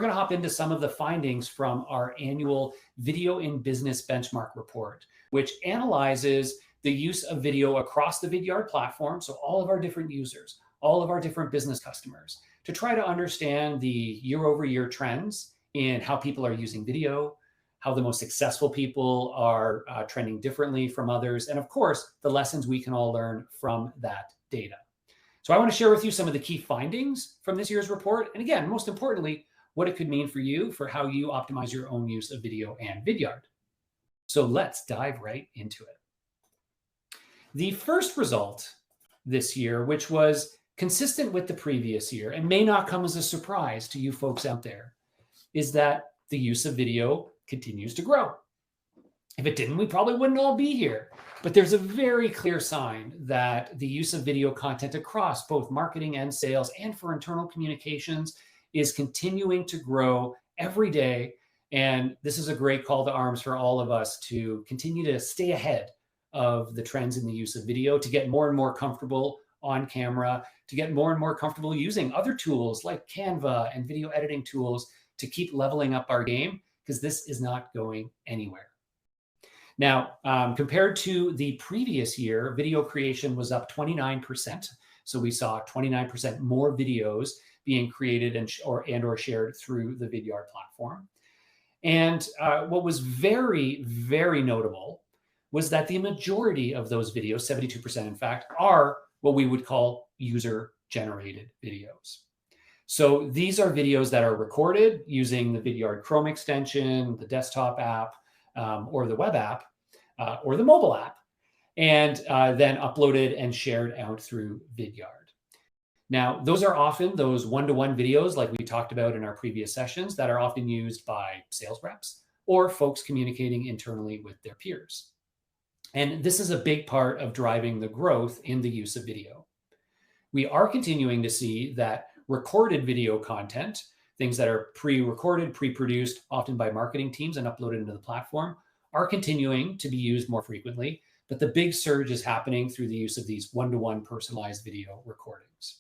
going to hop into some of the findings from our annual Video in Business Benchmark Report, which analyzes the use of video across the Vidyard platform, so all of our different users, all of our different business customers, to try to understand the year-over-year trends in how people are using video, how the most successful people are trending differently from others, and of course, the lessons we can all learn from that data. So I want to share with you some of the key findings from this year's report, and again, most importantly, what it could mean for you for how you optimize your own use of video and Vidyard. So let's dive right into it. The first result this year, which was consistent with the previous year and may not come as a surprise to you folks out there, is that the use of video continues to grow. If it didn't, we probably wouldn't all be here. But there's a very clear sign that the use of video content across both marketing and sales and for internal communications is continuing to grow every day. And this is a great call to arms for all of us to continue to stay ahead of the trends in the use of video, to get more and more comfortable on camera, to get more and more comfortable using other tools like Canva and video editing tools to keep leveling up our game, because this is not going anywhere. Now, compared to the previous year, video creation was up 29%. So we saw 29% more videos being created and/or shared through the Vidyard platform. And what was very, very notable was that the majority of those videos, 72% in fact, are what we would call user-generated videos. So these are videos that are recorded using the Vidyard Chrome extension, the desktop app, or the web app, or the mobile app, and then uploaded and shared out through Vidyard. Now, those are often those one-to-one videos like we talked about in our previous sessions that are often used by sales reps or folks communicating internally with their peers. And this is a big part of driving the growth in the use of video. We are continuing to see that recorded video content, things that are pre-recorded, pre-produced, often by marketing teams and uploaded into the platform, are continuing to be used more frequently. But the big surge is happening through the use of these one-to-one personalized video recordings.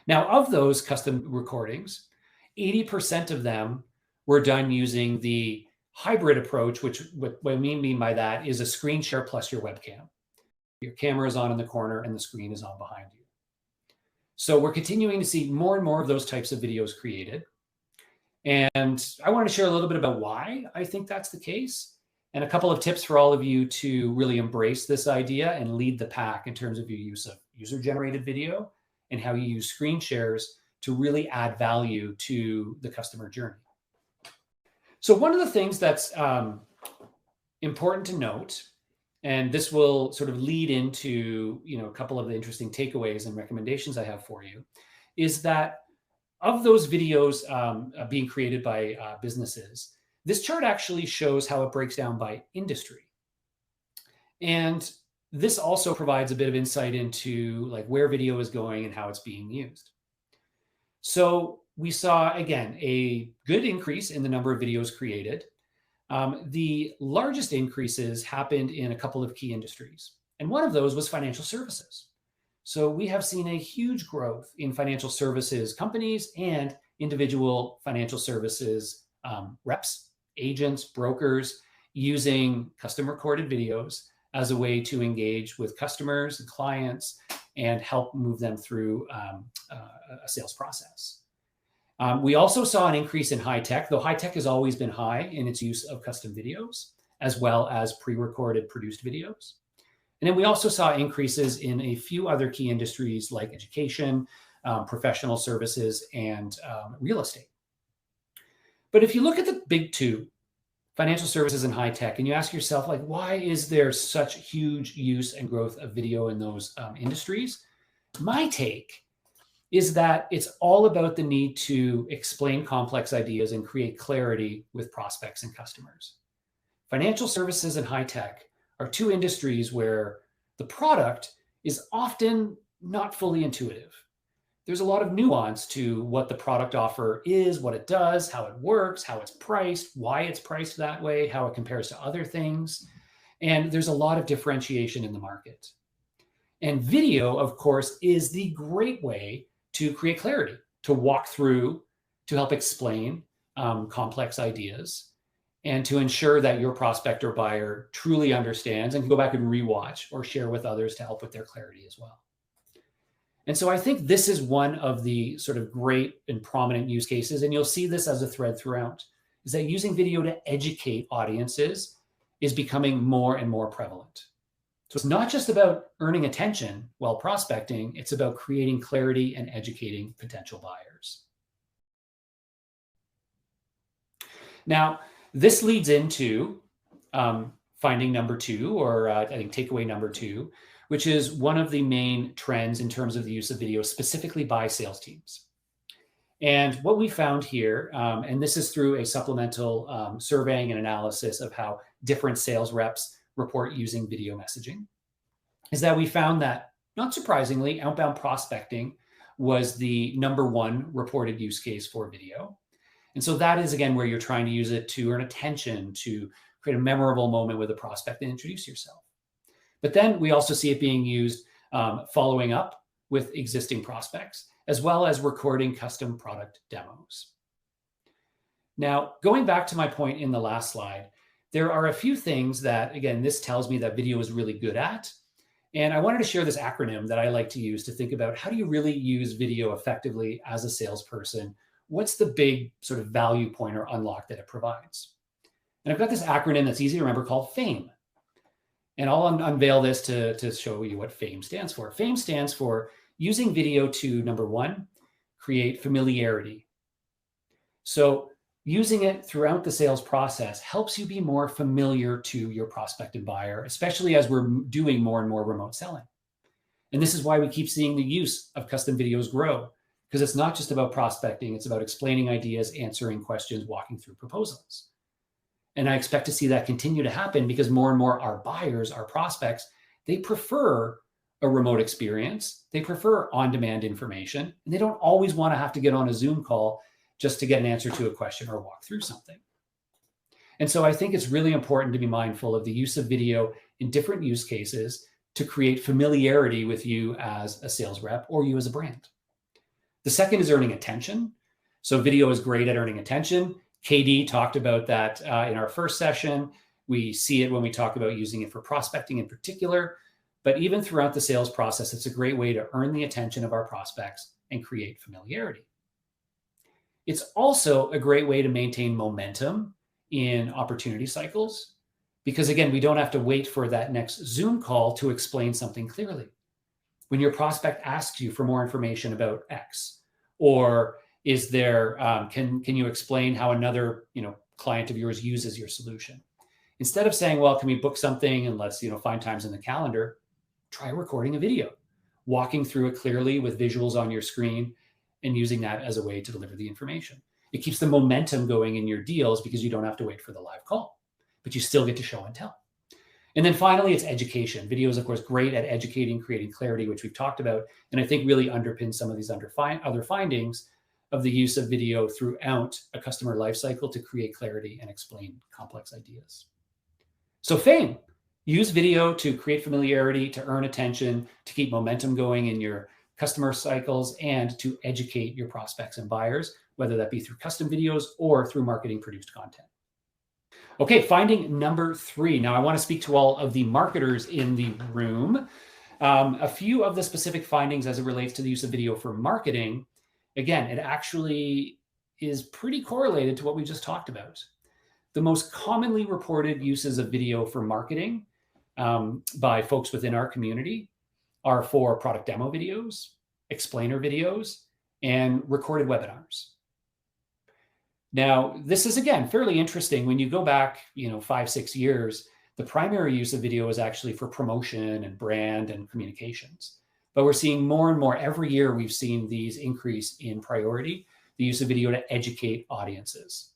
Now, of those custom recordings, 80% of them were done using the hybrid approach, which what we mean by that is a screen share plus your webcam. Your camera is on in the corner and the screen is on behind you. So we're continuing to see more and more of those types of videos created. And I want to share a little bit about why I think that's the case, and a couple of tips for all of you to really embrace this idea and lead the pack in terms of your use of user-generated video and how you use screen shares to really add value to the customer journey. So one of the things that's important to note, and this will sort of lead into a couple of the interesting takeaways and recommendations I have for you, is that of those videos being created by businesses, this chart actually shows how it breaks down by industry. And this also provides a bit of insight into like where video is going and how it's being used. So we saw, again, a good increase in the number of videos created. The largest increases happened in a couple of key industries. And one of those was financial services. So we have seen a huge growth in financial services companies and individual financial services reps, agents, brokers, using custom recorded videos as a way to engage with customers and clients and help move them through a sales process. We also saw an increase in high tech, though high tech has always been high in its use of custom videos, as well as pre-recorded produced videos. And then we also saw increases in a few other key industries like education, professional services, and real estate. But if you look at the big two, financial services and high tech, and you ask yourself, like, why is there such huge use and growth of video in those industries? My take is that it's all about the need to explain complex ideas and create clarity with prospects and customers. Financial services and high tech are two industries where the product is often not fully intuitive. There's a lot of nuance to what the product offer is, what it does, how it works, how it's priced, why it's priced that way, how it compares to other things. And there's a lot of differentiation in the market. And video, of course, is the great way to create clarity, to walk through to help explain complex ideas and to ensure that your prospect or buyer truly understands and can go back and rewatch or share with others to help with their clarity as well. And so I think this is one of the sort of great and prominent use cases, and you'll see this as a thread throughout, is that using video to educate audiences is becoming more and more prevalent. So it's not just about earning attention while prospecting, it's about creating clarity and educating potential buyers. Now, this leads into finding number two, or I think takeaway number two, which is one of the main trends in terms of the use of video specifically by sales teams. And what we found here, and this is through a supplemental surveying and analysis of how different sales reps report using video messaging, is that we found that, not surprisingly, outbound prospecting was the number one reported use case for video. And so that is, again, where you're trying to use it to earn attention, to create a memorable moment with a prospect and introduce yourself. But then we also see it being used following up with existing prospects, as well as recording custom product demos. Now, going back to my point in the last slide, there are a few things that, again, this tells me that video is really good at. And I wanted to share this acronym that I like to use to think about how do you really use video effectively as a salesperson? What's the big sort of value point or unlock that it provides? And I've got this acronym that's easy to remember called FAME. And I'll unveil this to show you what FAME stands for. FAME stands for using video to, number one, create familiarity. So using it throughout the sales process helps you be more familiar to your prospective buyer, especially as we're doing more and more remote selling. And this is why we keep seeing the use of custom videos grow, because it's not just about prospecting, it's about explaining ideas, answering questions, walking through proposals. And I expect to see that continue to happen because more and more our buyers, our prospects, they prefer a remote experience. They prefer on-demand information, and they don't always want to have to get on a Zoom call just to get an answer to a question or walk through something. And so I think it's really important to be mindful of the use of video in different use cases to create familiarity with you as a sales rep or you as a brand. The second is earning attention. So video is great at earning attention. KD talked about that in our first session. We see it when we talk about using it for prospecting in particular, but even throughout the sales process, it's a great way to earn the attention of our prospects and create familiarity. It's also a great way to maintain momentum in opportunity cycles because, again, we don't have to wait for that next Zoom call to explain something clearly. When your prospect asks you for more information about X, or is there, can you explain how another client of yours uses your solution? Instead of saying, well, can we book something and let's find times in the calendar, try recording a video, walking through it clearly with visuals on your screen and using that as a way to deliver the information. It keeps the momentum going in your deals because you don't have to wait for the live call, but you still get to show and tell. And then finally, it's education. Video is, of course, great at educating, creating clarity, which we've talked about, and I think really underpins some of these other findings of the use of video throughout a customer lifecycle to create clarity and explain complex ideas. So FAME, use video to create familiarity, to earn attention, to keep momentum going in your customer cycles, and to educate your prospects and buyers, whether that be through custom videos or through marketing produced content. Okay, finding number 3. Now I want to speak to all of the marketers in the room. A few of the specific findings as it relates to the use of video for marketing. Again, it actually is pretty correlated to what we just talked about. The most commonly reported uses of video for marketing by folks within our community are for product demo videos, explainer videos, and recorded webinars. Now, this is, again, fairly interesting. When you go back, 5-6 years, the primary use of video is actually for promotion and brand and communications. But we're seeing more and more every year, we've seen these increase in priority, the use of video to educate audiences.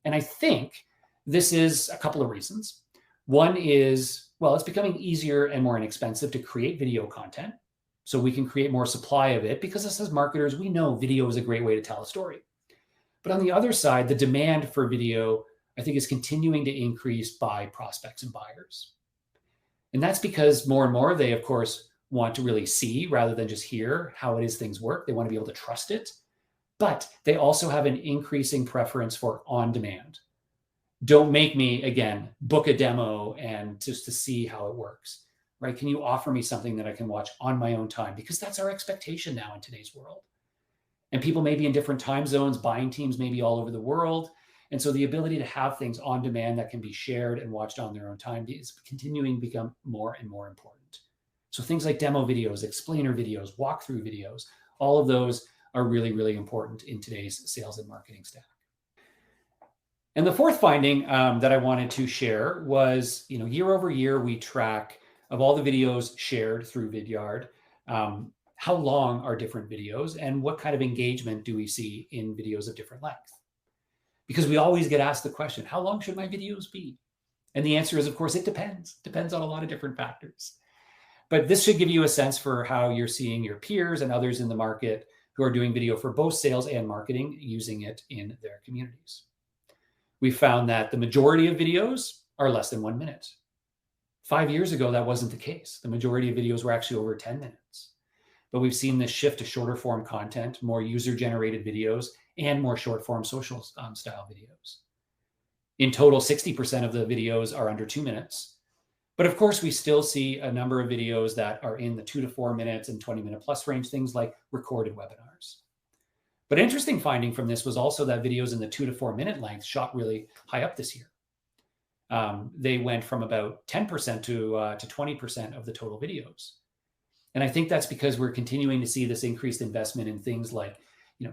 And I think this is a couple of reasons. One is, well, it's becoming easier and more inexpensive to create video content. So we can create more supply of it because us as marketers, we know video is a great way to tell a story. But on the other side, the demand for video, I think, is continuing to increase by prospects and buyers. And that's because more and more, they, of course, want to really see rather than just hear how it is things work. They want to be able to trust it. but they also have an increasing preference for on-demand. Don't make me, again, book a demo and just to see how it works, right? Can you offer me something that I can watch on my own time? Because that's our expectation now in today's world. And people may be in different time zones, buying teams may be all over the world. And so the ability to have things on demand that can be shared and watched on their own time is continuing to become more and more important. So things like demo videos, explainer videos, walkthrough videos, all of those are really, really important in today's sales and marketing stack. And the fourth finding that I wanted to share was, year over year, we track of all the videos shared through Vidyard, how long are different videos and what kind of engagement do we see in videos of different length? Because we always get asked the question, how long should my videos be? And the answer is, of course, it depends on a lot of different factors. But this should give you a sense for how you're seeing your peers and others in the market who are doing video for both sales and marketing using it in their communities. We found that the majority of videos are less than 1 minute. 5 years ago, that wasn't the case. The majority of videos were actually over 10 minutes. But we've seen this shift to shorter form content, more user-generated videos, and more short form social style videos. In total, 60% of the videos are under 2 minutes. But of course, we still see a number of videos that are in the 2 to 4 minutes and 20-minute plus range, things like recorded webinars. But interesting finding from this was also that videos in the 2 to 4 minute length shot really high up this year. They went from about 10% to 20% of the total videos. And I think that's because we're continuing to see this increased investment in things like,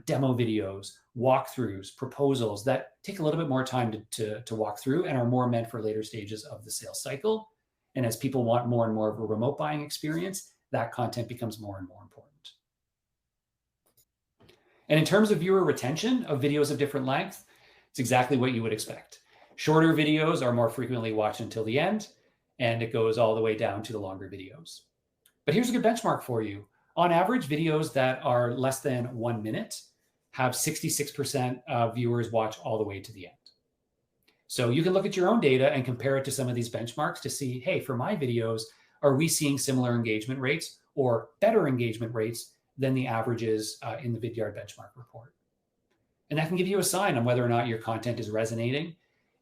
demo videos, walkthroughs, proposals that take a little bit more time to walk through and are more meant for later stages of the sales cycle. And as people want more and more of a remote buying experience, that content becomes more and more important. And in terms of viewer retention of videos of different length, it's exactly what you would expect. Shorter videos are more frequently watched until the end, and it goes all the way down to the longer videos. But here's a good benchmark for you. On average, videos that are less than 1 minute have 66% of viewers watch all the way to the end. So you can look at your own data and compare it to some of these benchmarks to see, hey, for my videos, are we seeing similar engagement rates or better engagement rates than the averages in the Vidyard benchmark report? And that can give you a sign on whether or not your content is resonating,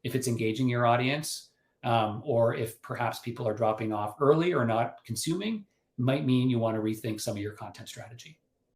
if it's engaging your audience, or if perhaps people are dropping off early or not consuming. Might mean you want to rethink some of your content strategy.